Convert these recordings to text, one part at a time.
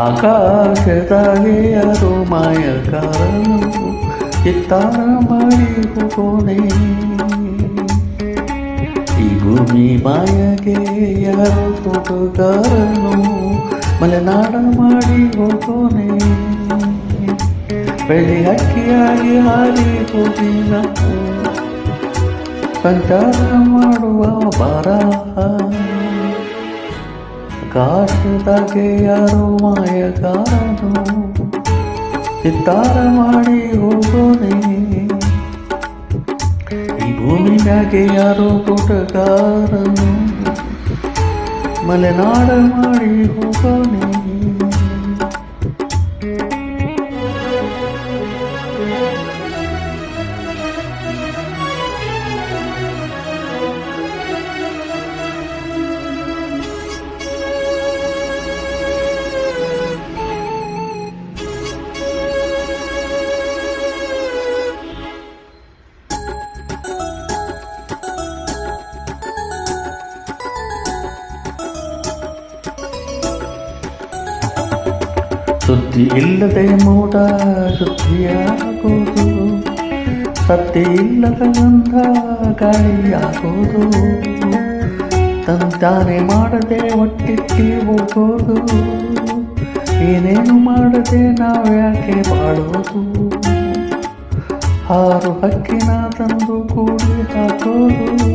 ಆಕಾಶದಾಗೆ ಯಾರೋ ಮಾಯಗಾರನು ಚಿತ್ತಾರ ಮಾಡಿ ಹೋಗೋನೆ. ಈ ಭೂಮಿ ಮಾಯಗೆ ಯಾರೋ ತೋಟಗಾರನು ಮಲೆನಾಡ ಮಾಡಿ ಹೋಗೋನೆ. ಬೆಳ್ಳಿ ಹಕ್ಕಿಯಾಗಿ ಹಾರಿ ಹೋಗಿ ನಾವು ಸಂಚಾರ ಮಾಡುವ ಬಾರ. ಆಕಾಶದಾಗೆ ಯಾರೋ ಮಾಯಗಾರನು ಚಿತ್ತಾರ ಮಾಡಿ ಹೋಗೋನೆ. ಈ ಭೂಮಿ ಮ್ಯಾಗೆ ಯಾರೋ ತೋಟಗಾರನು ಮಲೆನಾಡ ಮಾಡಿ ಹೋಗೋನೆ. ಸುದ್ದಿ ಇಲ್ಲದೆ ಮೋಡ ಶುದ್ಧಿಯಾಗೋದು, ಸತ್ಯ ಇಲ್ಲದ ಗಂಧ ಗಾಳಿಯಾಗೋದು, ತಂತಾನೆ ಮಾಡದೆ ಒಟ್ಟಿಟ್ಟಿ ಹೋಗೋದು, ಏನೇನು ಮಾಡದೆ ನಾವ್ಯಾಕೆ ಬಾಳೋದು, ಹಾರು ಹಕ್ಕಿನ ತಂದು ಕೂಡಿ ಹಾಕೋದು,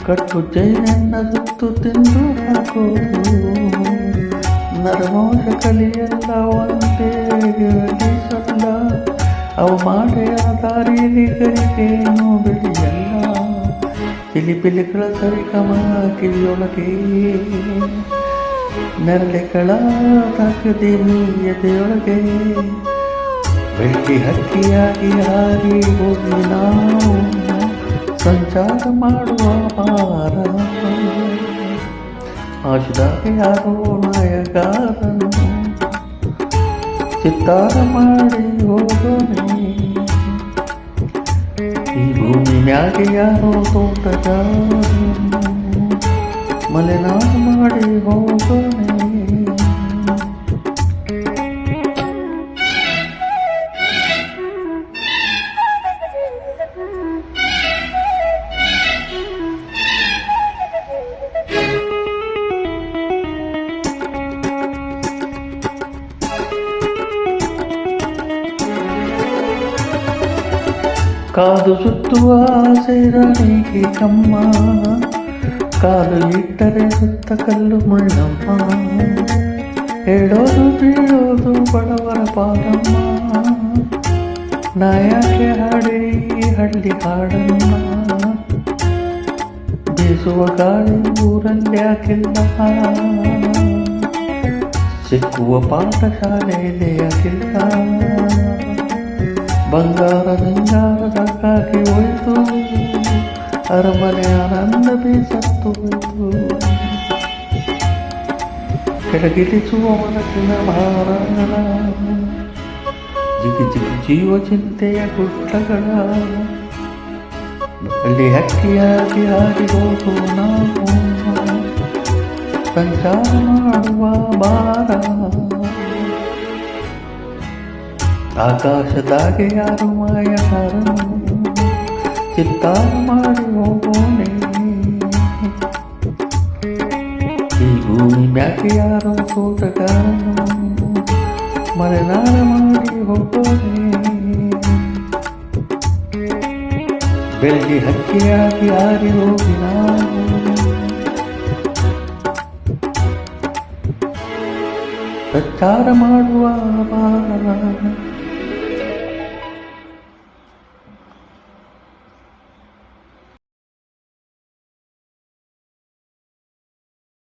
ಕಟ್ಟು ಜೈನನ್ನ ಸುತ್ತು ತಿಂದು ಹಾಕೋದು, ನರಮೋಷ ಕಲಿಯಲ್ಲ ಒಂದೇ ಗಿರಿಸಲ್ಲ, ಅವು ಮಾಡೆಯ ದಾರಿಯಲ್ಲಿ ಗರಿಗೇನು ಬೆಳೆಯಲ್ಲ, ಪಿಲಿಪಿಲಿಗಳ ಸರಿಗಮ ಕಿವಿಯೊಳಗೆ ನೆರಳೆಗಳ ತಗದಿ ಎದೆಯೊಳಗೆ, ಬೆಳ್ಳಿ ಹಕ್ಕಿಯಾಗಿ ಹಾರಿ ಹೋಗಿ ನಾವು ಸಂಚಾರ ಮಾಡುವ ಪಾರ. ಆಶುದಾಗೆ ಯಾರೋ ನಾಯಗಾರನು ಚಿತ್ತಾರ ಮಾಡಿ ಹೋಗೋನೆ. ಈ ಭೂಮಿ ಮ್ಯಾಗೆ ಯಾರೋ ತೋಟಗಾರನು ಮಲೆನಾಡ ಮಾಡಿ ಹೋಗೋನೆ. ಕಾದು ಸುತ್ತುವ ಸೇರಣಿಗೆ ಕಮ್ಮ, ಕಾಲು ಇಟ್ಟರೆ ಸುತ್ತ ಕಲ್ಲು ಮುಳ್ಳಮ್ಮ, ಹೇಳೋದು ಬೀಳೋದು ಬಡವರ ಪಾದಮ್ಮ, ನಾಯಕೆ ಹಾಡಿ ಹಳ್ಳಿ ಹಾಡಮ್ಮ, ಬೀಸುವ ಗಾಳಿ ಊರಲ್ಲಿ ಯಾಕಿಲ್ಲ, ಸಿಕ್ಕುವ ಪಾಠಶಾಲೆಯಲ್ಲಿ ಯಾಕಿಲ್ಲ, ಬಂಗಾರ ಸಿಂಗಾರದಕ್ಕಾಗಿ ಹೋಯ್ತು, ಅರಮನೆ ಆನಂದ ಬೇಸತ್ತು ಹೋಯ್ತು, ಕೆಳಗಿಳಿಸುವ ಮನಸ್ಸಿನ ಭಾರಗಳ, ಜಿಗಿ ಜಿಗಿ ಜೀವ ಚಿಂತೆಯ ಗುಡ್ಡಗಳ, ಅಲ್ಲಿ ಹಕ್ಕಿಯಾಗಿ ಹಾರಿ ಹೋಗು ನಾವು ಸಂಚಾರ ಮಾಡುವ ಬಾರ. ಆಕಾಶದಾಗೆ ಯಾರು ಮಾಯಗಾರನು ಚಿತ್ತಾರ ಮಾಡಿ ಹೋಗೋನೆ. ಈ ಭೂಮಿ ಮ್ಯಾಗೆ ಯಾರೋ ತೋಟಗಾರನು ಮಲೆನಾಡ ಮಾಡಿ ಹೋಗೋನೆ. ಬೆಳ್ಳಿ ಹಕ್ಕಿಯಾಗಿ ಹಾರಿ ಹೋಗಿ ನಾವು ಸಂಚಾರ ಮಾಡುವ ಬಾರ.